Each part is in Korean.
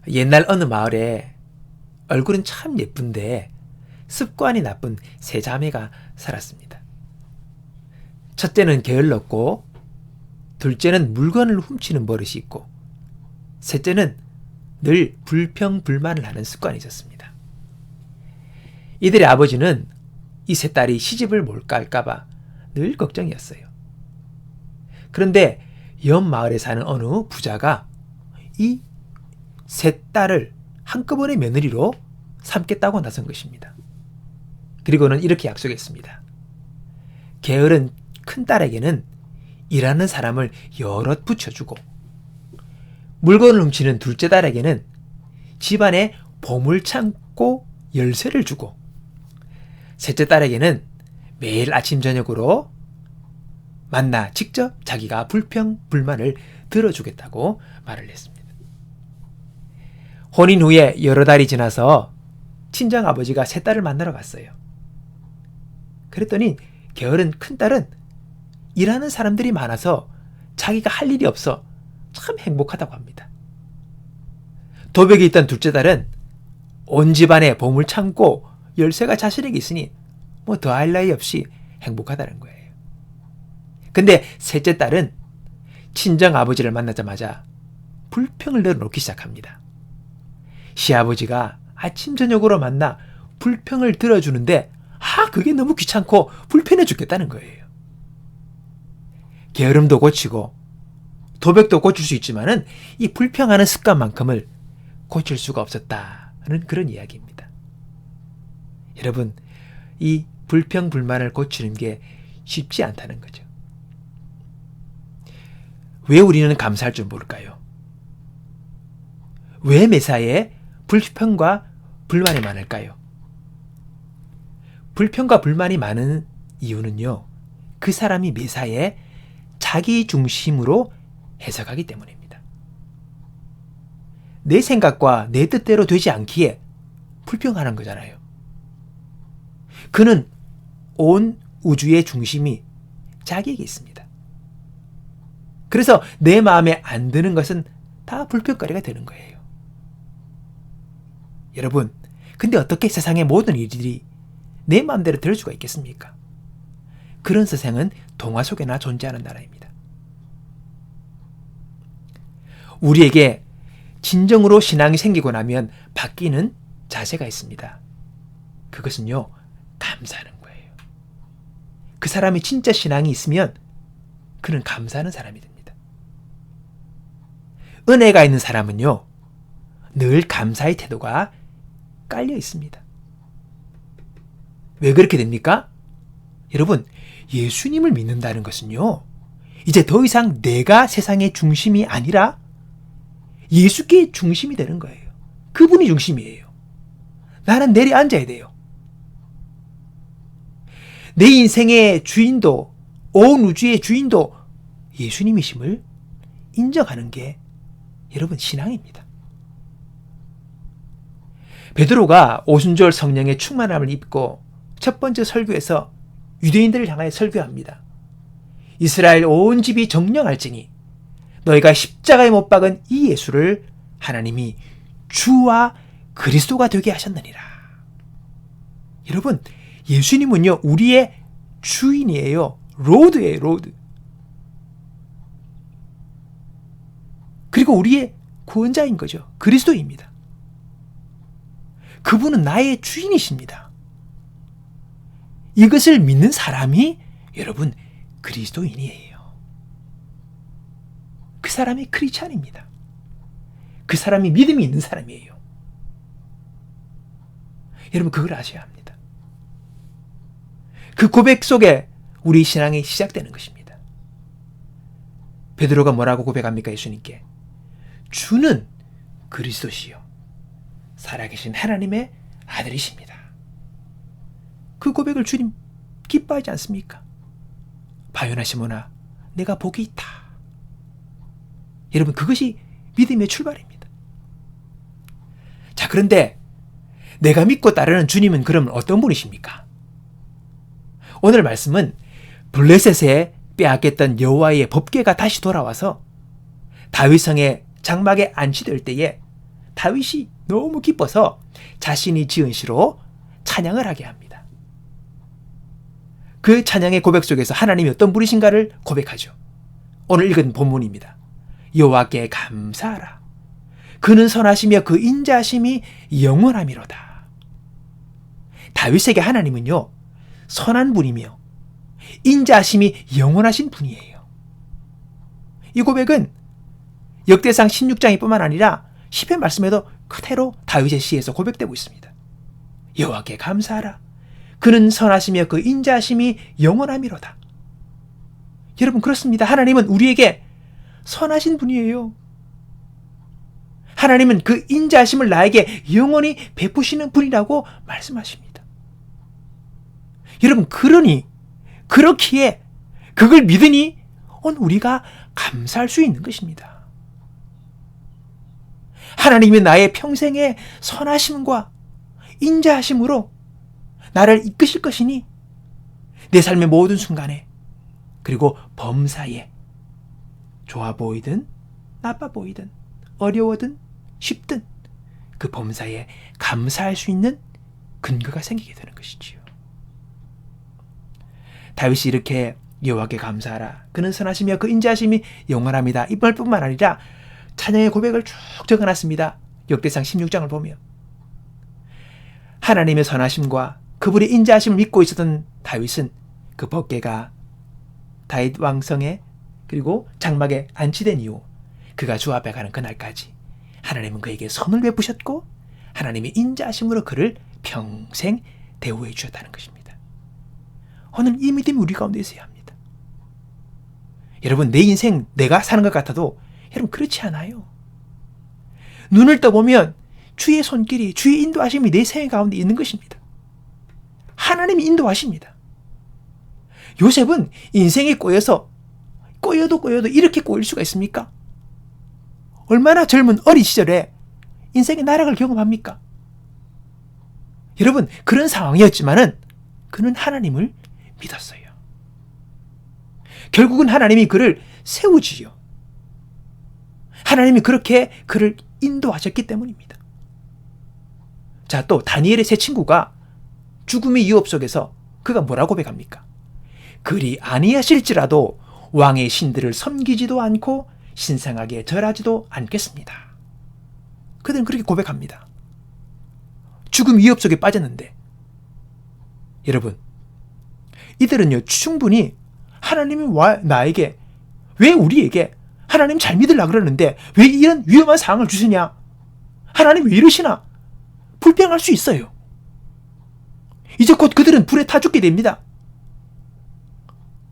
옛날 어느 마을에 얼굴은 참 예쁜데 습관이 나쁜 세 자매가 살았습니다. 첫째는 게을렀고, 둘째는 물건을 훔치는 버릇이 있고, 셋째는 늘 불평불만을 하는 습관이 있었습니다. 이들의 아버지는 이 세 딸이 시집을 못 갈까봐 늘 걱정이었어요. 그런데 옆 마을에 사는 어느 부자가 이 세 딸을 한꺼번에 며느리로 삼겠다고 나선 것입니다. 그리고는 이렇게 약속했습니다. 게으른 큰딸에게는 일하는 사람을 여럿 붙여주고, 물건을 훔치는 둘째 딸에게는 집안에 보물창고 열쇠를 주고, 셋째 딸에게는 매일 아침 저녁으로 만나 직접 자기가 불평불만을 들어주겠다고 말을 했습니다. 혼인 후에 여러 달이 지나서 친정아버지가 세 딸을 만나러 갔어요. 그랬더니 게으른 큰딸은 일하는 사람들이 많아서 자기가 할 일이 없어 참 행복하다고 합니다. 도벽에 있던 둘째 딸은 온 집안에 보물창고 열쇠가 자신에게 있으니 뭐 더할 나위 없이 행복하다는 거예요. 근데 셋째 딸은 친정아버지를 만나자마자 불평을 늘어놓기 시작합니다. 시아버지가 아침 저녁으로 만나 불평을 들어주는데 그게 너무 귀찮고 불편해 죽겠다는 거예요. 게으름도 고치고 도벽도 고칠 수 있지만은 이 불평하는 습관만큼을 고칠 수가 없었다는 그런 이야기입니다. 여러분, 이 불평불만을 고치는 게 쉽지 않다는 거죠. 왜 우리는 감사할 줄 모를까요? 왜 매사에 불평과 불만이 많을까요? 불평과 불만이 많은 이유는요, 그 사람이 매사에 자기 중심으로 해석하기 때문입니다. 내 생각과 내 뜻대로 되지 않기에 불평하는 거잖아요. 그는 온 우주의 중심이 자기에게 있습니다. 그래서 내 마음에 안 드는 것은 다 불평거리가 되는 거예요. 여러분, 근데 어떻게 세상의 모든 일들이 내 마음대로 될 수가 있겠습니까? 그런 세상은 동화 속에나 존재하는 나라입니다. 우리에게 진정으로 신앙이 생기고 나면 바뀌는 자세가 있습니다. 그것은요, 감사하는 거예요. 그 사람이 진짜 신앙이 있으면 그는 감사하는 사람이 됩니다. 은혜가 있는 사람은요, 늘 감사의 태도가 깔려 있습니다. 왜 그렇게 됩니까? 여러분, 예수님을 믿는다는 것은요, 이제 더 이상 내가 세상의 중심이 아니라 예수께 중심이 되는 거예요. 그분이 중심이에요. 나는 내려앉아야 돼요. 내 인생의 주인도, 온 우주의 주인도 예수님이심을 인정하는 게 여러분 신앙입니다. 베드로가 오순절 성령의 충만함을 입고 첫 번째 설교에서 유대인들을 향하여 설교합니다. 이스라엘 온 집이 정령할지니 너희가 십자가에 못 박은 이 예수를 하나님이 주와 그리스도가 되게 하셨느니라. 여러분, 예수님은요, 우리의 주인이에요. 로드예요, 로드. 그리고 우리의 구원자인 거죠. 그리스도입니다. 그분은 나의 주인이십니다. 이것을 믿는 사람이 여러분 그리스도인이에요. 그 사람이 크리스찬입니다. 그 사람이 믿음이 있는 사람이에요. 여러분 그걸 아셔야 합니다. 그 고백 속에 우리 신앙이 시작되는 것입니다. 베드로가 뭐라고 고백합니까? 예수님께 주는 그리스도시요 살아계신 하나님의 아들이십니다. 그 고백을 주님 기뻐하지 않습니까? 바요나 시몬아 내가 복이 있다. 여러분 그것이 믿음의 출발입니다. 자, 그런데 내가 믿고 따르는 주님은 그럼 어떤 분이십니까? 오늘 말씀은 블레셋에 빼앗겼던 여호와의 법궤가 다시 돌아와서 다윗성의 장막에 안치될 때에 다윗이 너무 기뻐서 자신이 지은 시로 찬양을 하게 합니다. 그 찬양의 고백 속에서 하나님이 어떤 분이신가를 고백하죠. 오늘 읽은 본문입니다. 여호와께 감사하라. 그는 선하시며 그 인자하심이 영원함이로다. 다윗에게 하나님은요, 선한 분이며 인자하심이 영원하신 분이에요. 이 고백은 역대상 16장이 뿐만 아니라 시편 말씀에도 그대로 다윗의 시에서 고백되고 있습니다. 여호와께 감사하라. 그는 선하시며 그 인자하심이 영원함이로다. 여러분, 그렇습니다. 하나님은 우리에게 선하신 분이에요. 하나님은 그 인자하심을 나에게 영원히 베푸시는 분이라고 말씀하십니다. 여러분, 그렇기에 그걸 믿으니 오늘 우리가 감사할 수 있는 것입니다. 하나님이 나의 평생의 선하심과 인자하심으로 나를 이끄실 것이니 내 삶의 모든 순간에, 그리고 범사에, 좋아 보이든 나빠 보이든 어려워든 쉽든 그 범사에 감사할 수 있는 근거가 생기게 되는 것이지요. 다윗이 이렇게 여호와께 감사하라. 그는 선하시며 그 인자하심이 영원합니다. 이 말뿐만 아니라 찬양의 고백을 쭉 적어놨습니다. 역대상 16장을 보면 하나님의 선하심과 그분의 인자하심을 믿고 있었던 다윗은 그 법궤가 다윗 왕성에 그리고 장막에 안치된 이후 그가 주 앞에 가는 그날까지 하나님은 그에게 선을 베푸셨고 하나님의 인자하심으로 그를 평생 대우해 주셨다는 것입니다. 오늘 이 믿음이 우리 가운데 있어야 합니다. 여러분, 내 인생 내가 사는 것 같아도 여러분 그렇지 않아요. 눈을 떠보면 주의 손길이, 주의 인도하심이 내 생애 가운데 있는 것입니다. 하나님이 인도하십니다. 요셉은 인생에 꼬여도 이렇게 꼬일 수가 있습니까? 얼마나 젊은 어린 시절에 인생의 나락을 경험합니까? 여러분, 그런 상황이었지만은 그는 하나님을 믿었어요. 결국은 하나님이 그를 세우지요. 하나님이 그렇게 그를 인도하셨기 때문입니다. 자, 또 다니엘의 세 친구가 죽음의 위협 속에서 그가 뭐라고 고백합니까? 그리 아니하실지라도 왕의 신들을 섬기지도 않고 신성하게 절하지도 않겠습니다. 그들은 그렇게 고백합니다. 죽음 위협 속에 빠졌는데 여러분, 이들은요 충분히 하나님이 나에게, 왜 우리에게 하나님 잘 믿으려고 그러는데 왜 이런 위험한 상황을 주시냐, 하나님 왜 이러시나 불평할 수 있어요. 이제 곧 그들은 불에 타 죽게 됩니다.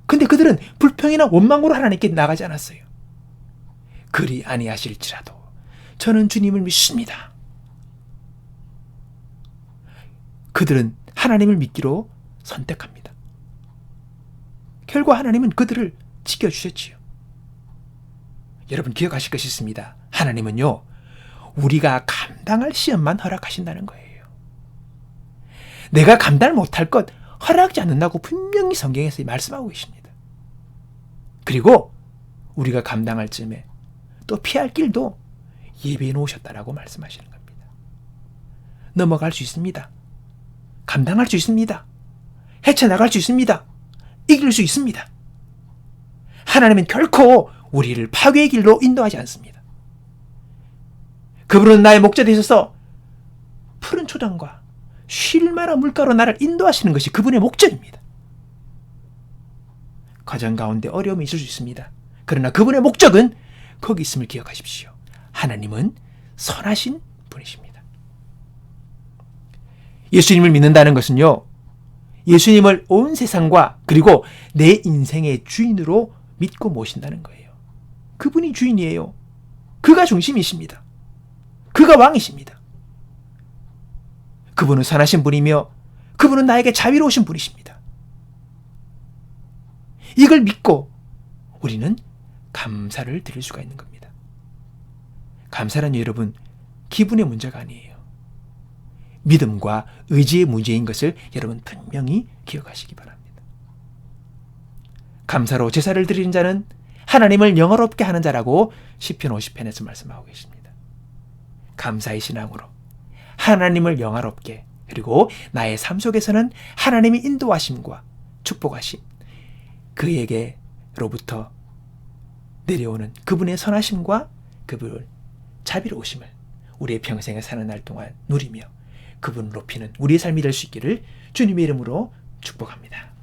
근데 그들은 불평이나 원망으로 하나님께 나가지 않았어요. 그리 아니하실지라도 저는 주님을 믿습니다. 그들은 하나님을 믿기로 선택합니다. 결과 하나님은 그들을 지켜주셨지요. 여러분, 기억하실 것이 있습니다. 하나님은요 우리가 감당할 시험만 허락하신다는 거예요. 내가 감당을 못할 것 허락하지 않는다고 분명히 성경에서 말씀하고 계십니다. 그리고 우리가 감당할 쯤에 또 피할 길도 예비해 놓으셨다라고 말씀하시는 겁니다. 넘어갈 수 있습니다. 감당할 수 있습니다. 헤쳐나갈 수 있습니다. 이길 수 있습니다. 하나님은 결코 우리를 파괴의 길로 인도하지 않습니다. 그분은 나의 목자 되셔서 푸른 초장과 쉴 만한 물가로 나를 인도하시는 것이 그분의 목적입니다. 과정 가운데 어려움이 있을 수 있습니다. 그러나 그분의 목적은 거기 있음을 기억하십시오. 하나님은 선하신 분이십니다. 예수님을 믿는다는 것은요, 예수님을 온 세상과 그리고 내 인생의 주인으로 믿고 모신다는 거예요. 그분이 주인이에요. 그가 중심이십니다. 그가 왕이십니다. 그분은 선하신 분이며 그분은 나에게 자비로우신 분이십니다. 이걸 믿고 우리는 감사를 드릴 수가 있는 겁니다. 감사는 여러분 기분의 문제가 아니에요. 믿음과 의지의 문제인 것을 여러분 분명히 기억하시기 바랍니다. 감사로 제사를 드리는 자는 하나님을 영화롭게 하는 자라고 시편 50편에서 말씀하고 계십니다. 감사의 신앙으로 하나님을 영화롭게, 그리고 나의 삶 속에서는 하나님의 인도하심과 축복하심, 그에게로부터 내려오는 그분의 선하심과 그분의 자비로우심을 우리의 평생에 사는 날 동안 누리며 그분을 높이는 우리의 삶이 될 수 있기를 주님의 이름으로 축복합니다.